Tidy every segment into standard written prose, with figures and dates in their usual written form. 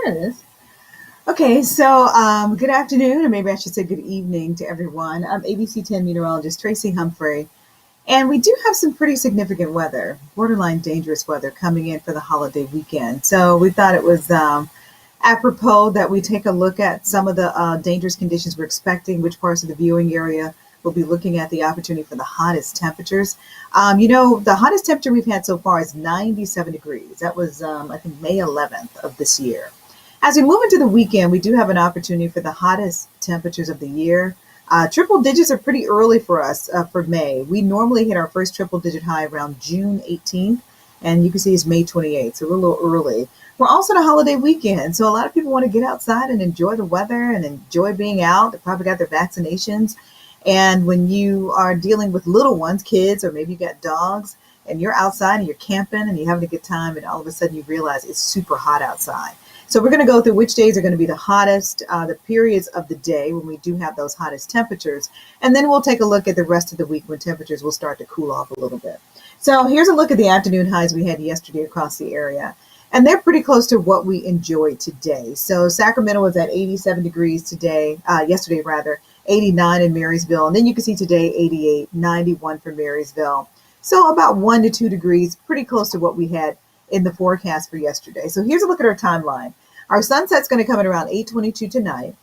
There it is. Okay, so good afternoon, or maybe I should say good evening to everyone. I'm ABC 10 meteorologist Tracy Humphrey, and we do have some pretty significant weather, borderline dangerous weather coming in for the holiday weekend. So we thought it was apropos that we take a look at some of the dangerous conditions we're expecting, which parts of the viewing area we'll be looking at the opportunity for the hottest temperatures. The hottest temperature we've had so far is 97 degrees. That was, I think, May 11th of this year. As we move into the weekend, we do have an opportunity for the hottest temperatures of the year. Triple digits are pretty early for us for May. We normally hit our first triple digit high around June 18th, and you can see it's May 28th, so we're a little early. We're also in a holiday weekend, so a lot of people want to get outside and enjoy the weather and enjoy being out. They probably got their vaccinations. And when you are dealing with little ones, kids, or maybe you got dogs, and you're outside and you're camping and you're having a good time, and all of a sudden you realize it's super hot outside. So we're going to go through which days are going to be the hottest, the periods of the day when we do have those hottest temperatures. And then we'll take a look at the rest of the week when temperatures will start to cool off a little bit. So here's a look at the afternoon highs we had yesterday across the area. And they're pretty close to what we enjoyed today. So Sacramento was at 87 degrees today, yesterday rather, 89 in Marysville. And then you can see today 88, 91 for Marysville. So about 1 to 2 degrees, pretty close to what we had in the forecast for yesterday. So here's a look at our timeline. Our sunset's going to come at around 8:22 tonight.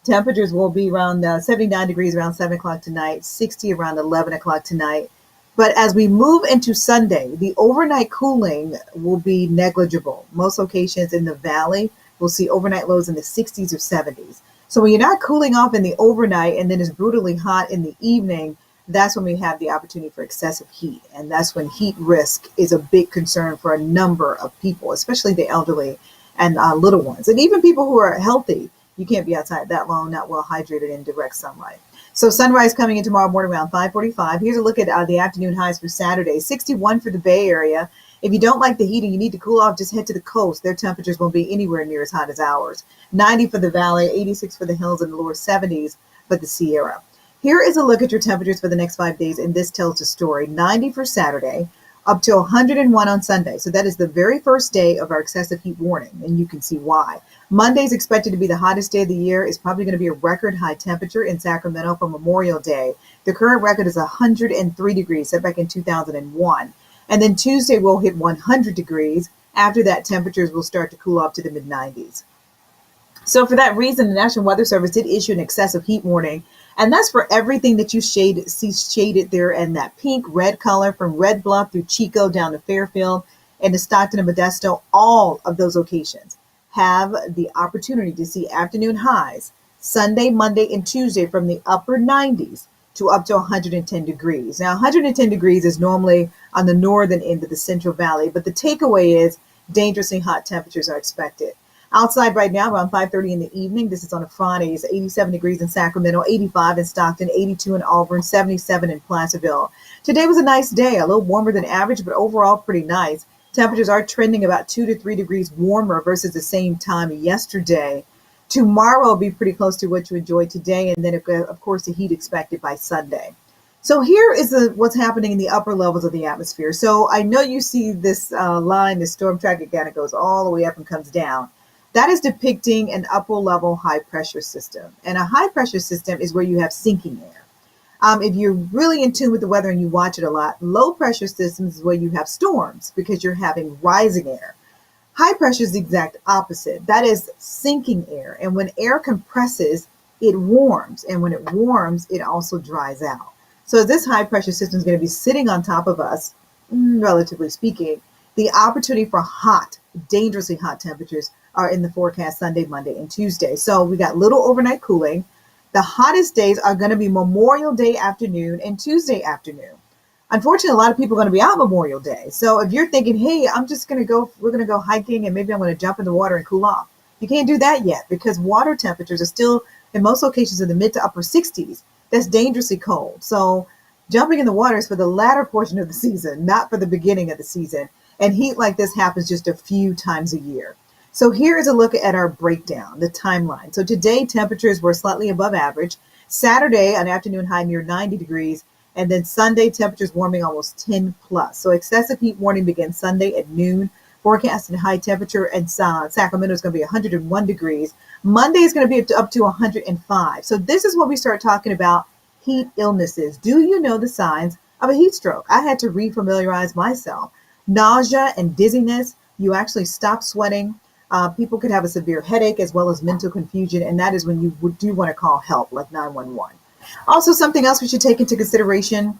Temperatures will be around 79 degrees around 7 o'clock tonight, 60 around 11 o'clock tonight. But as we move into Sunday, the overnight cooling will be negligible. Most locations in the valley will see overnight lows in the 60s or 70s. So when you're not cooling off in the overnight and then it's brutally hot in the evening, that's when we have the opportunity for excessive heat. And that's when heat risk is a big concern for a number of people, especially the elderly and little ones. And even people who are healthy, you can't be outside that long, not well hydrated in direct sunlight. So sunrise coming in tomorrow morning around 5:45. Here's a look at the afternoon highs for Saturday. 61 for the Bay Area. If you don't like the heat and you need to cool off, just head to the coast. Their temperatures won't be anywhere near as hot as ours. 90 for the Valley, 86 for the hills, and the lower 70s for the Sierra. Here is a look at your temperatures for the next 5 days, and this tells the story. 90 for Saturday, up to 101 on Sunday. So that is the very first day of our excessive heat warning, and you can see why. Monday is expected to be the hottest day of the year. It's probably going to be a record high temperature in Sacramento for Memorial Day. The current record is 103 degrees, set back in 2001. And then Tuesday we'll hit 100 degrees. After that, temperatures will start to cool off to the mid-90s. So for that reason, the National Weather Service did issue an excessive heat warning, and that's for everything that you see shaded there in that pink, red color from Red Bluff through Chico down to Fairfield and to Stockton and Modesto. All of those locations have the opportunity to see afternoon highs Sunday, Monday, and Tuesday from the upper 90s to up to 110 degrees. Now, 110 degrees is normally on the northern end of the Central Valley, but the takeaway is dangerously hot temperatures are expected. Outside right now around 5:30 in the evening. This is on a Friday. It's 87 degrees in Sacramento, 85 in Stockton, 82 in Auburn, 77 in Placerville. Today was a nice day, a little warmer than average, but overall pretty nice. Temperatures are trending about 2 to 3 degrees warmer versus the same time yesterday. Tomorrow will be pretty close to what you enjoyed today, and then of course the heat expected by Sunday. So here is what's happening in the upper levels of the atmosphere. So I know you see this line, the storm track, it kind of goes all the way up and comes down. That is depicting an upper level high pressure system. And a high pressure system is where you have sinking air. If you're really in tune with the weather and you watch it a lot, low pressure systems is where you have storms because you're having rising air. High pressure is the exact opposite. That is sinking air. And when air compresses, it warms. And when it warms, it also dries out. So this high pressure system is going to be sitting on top of us, relatively speaking. The opportunity for hot, dangerously hot temperatures are in the forecast Sunday, Monday, and Tuesday. So we got little overnight cooling. The hottest days are going to be Memorial Day afternoon and Tuesday afternoon. Unfortunately, a lot of people are going to be out Memorial Day. So if you're thinking, hey, we're going to go hiking and maybe I'm going to jump in the water and cool off. You can't do that yet because water temperatures are still, in most locations, in the mid to upper 60s. That's dangerously cold. So jumping in the water is for the latter portion of the season, not for the beginning of the season. And heat like this happens just a few times a year. So here is a look at our breakdown, the timeline. So today temperatures were slightly above average. Saturday, an afternoon high near 90 degrees. And then Sunday temperatures warming almost 10 plus. So excessive heat warning begins Sunday at noon Forecasting high temperature, and Sacramento is going to be 101 degrees. Monday is going to be up to 105. So this is when we start talking about heat illnesses. Do you know the signs of a heat stroke? I had to refamiliarize myself. Nausea and dizziness. You actually stop sweating. People could have a severe headache as well as mental confusion, and that is when you do want to call help, like 911. Also, something else we should take into consideration: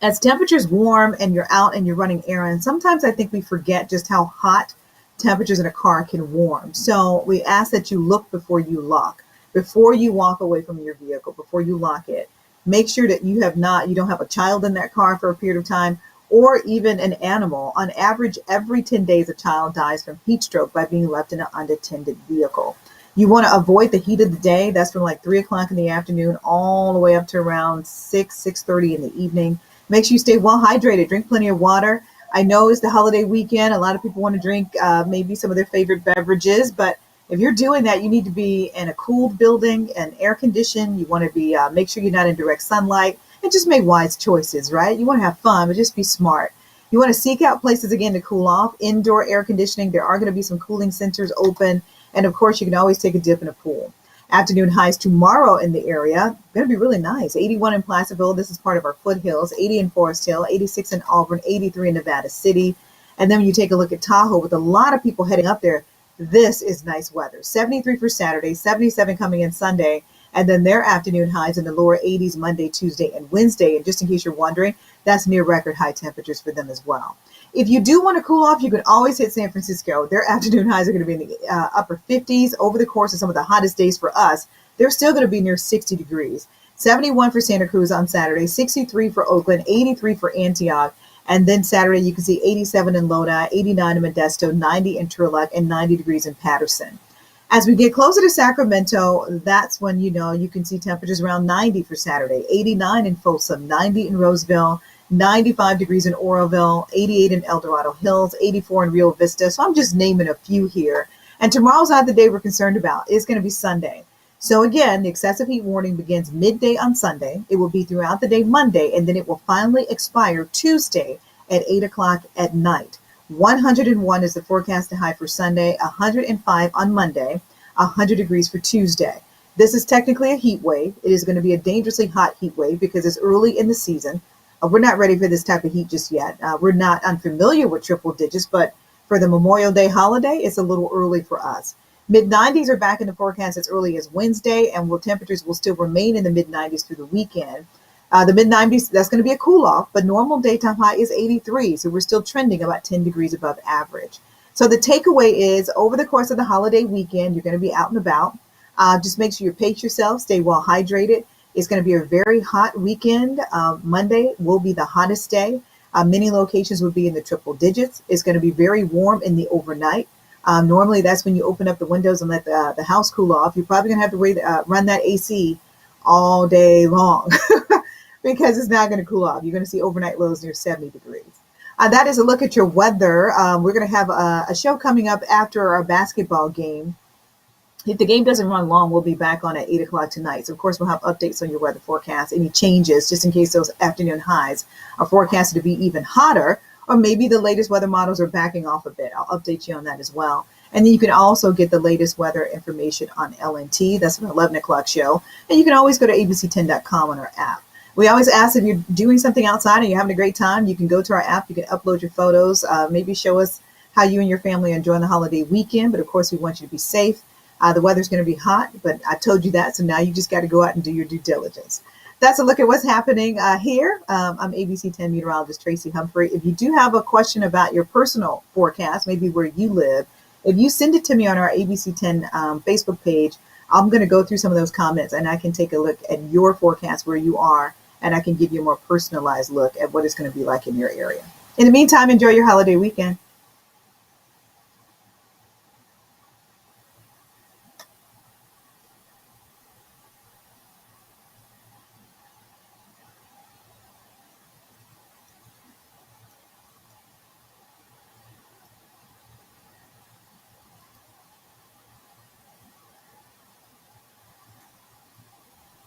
as temperatures warm and you're out and you're running errands, sometimes I think we forget just how hot temperatures in a car can warm. So we ask that you look before you lock, before you walk away from your vehicle, before you lock it. Make sure that you don't have a child in that car for a period of time, or even an animal. On average, every 10 days, a child dies from heat stroke by being left in an unattended vehicle. You want to avoid the heat of the day. That's from like 3 o'clock in the afternoon all the way up to around 6:30 in the evening. Make sure you stay well hydrated. Drink plenty of water. I know it's the holiday weekend. A lot of people want to drink maybe some of their favorite beverages, but if you're doing that, you need to be in a cooled building and air conditioned. You want to be make sure you're not in direct sunlight, and just make wise choices, right? You want to have fun, but just be smart. You want to seek out places again to cool off. Indoor air conditioning. There are going to be some cooling centers open, and of course, you can always take a dip in a pool. Afternoon highs tomorrow in the area. Going to be really nice. 81 in Placerville. This is part of our foothills. 80 in Forest Hill. 86 in Auburn. 83 in Nevada City. And then when you take a look at Tahoe, with a lot of people heading up there, this is nice weather. 73 for Saturday. 77 coming in Sunday. And then their afternoon highs in the lower 80s Monday, Tuesday, and Wednesday. And just in case you're wondering, that's near record high temperatures for them as well. If you do want to cool off, you can always hit San Francisco. Their afternoon highs are going to be in the upper 50s over the course of some of the hottest days for us. They're still going to be near 60 degrees. 71 for Santa Cruz on Saturday, 63 for Oakland, 83 for Antioch. And then Saturday, you can see 87 in Lodi, 89 in Modesto, 90 in Turlock, and 90 degrees in Patterson. As we get closer to Sacramento, that's when you can see temperatures around 90 for Saturday, 89 in Folsom, 90 in Roseville, 95 degrees in Oroville, 88 in El Dorado Hills, 84 in Rio Vista. So I'm just naming a few here. And tomorrow's not the day we're concerned about. It's going to be Sunday. So again, the excessive heat warning begins midday on Sunday. It will be throughout the day Monday, and then it will finally expire Tuesday at 8 o'clock at night. 101 is the forecasted high for Sunday, 105 on Monday, 100 degrees for Tuesday. This is technically a heat wave. It is going to be a dangerously hot heat wave because it's early in the season. We're not ready for this type of heat just yet. We're not unfamiliar with triple digits, but for the Memorial Day holiday, it's a little early for us. Mid-90s are back in the forecast as early as Wednesday, and temperatures will still remain in the mid-90s through the weekend. The mid-90s, that's going to be a cool-off, but normal daytime high is 83, so we're still trending about 10 degrees above average. So the takeaway is, over the course of the holiday weekend, you're going to be out and about. Just make sure you pace yourself, stay well hydrated. It's going to be a very hot weekend. Monday will be the hottest day. Many locations will be in the triple digits. It's going to be very warm in the overnight. Normally, that's when you open up the windows and let the house cool off. You're probably going to have to run that AC all day long because it's not going to cool off. You're going to see overnight lows near 70 degrees. That is a look at your weather. We're going to have a show coming up after our basketball game. If the game doesn't run long, we'll be back on at 8 o'clock tonight. So, of course, we'll have updates on your weather forecast, any changes, just in case those afternoon highs are forecasted to be even hotter, or maybe the latest weather models are backing off a bit. I'll update you on that as well. And then you can also get the latest weather information on LNT. That's an 11 o'clock show. And you can always go to abc10.com on our app. We always ask if you're doing something outside and you're having a great time, you can go to our app. You can upload your photos, maybe show us how you and your family are enjoying the holiday weekend. But, of course, we want you to be safe. The weather's going to be hot, but I told you that. So now you just got to go out and do your due diligence. That's a look at what's happening here. I'm ABC 10 meteorologist Tracy Humphrey. If you do have a question about your personal forecast, maybe where you live, if you send it to me on our ABC 10 Facebook page, I'm going to go through some of those comments and I can take a look at your forecast where you are, and I can give you a more personalized look at what it's going to be like in your area. In the meantime, enjoy your holiday weekend.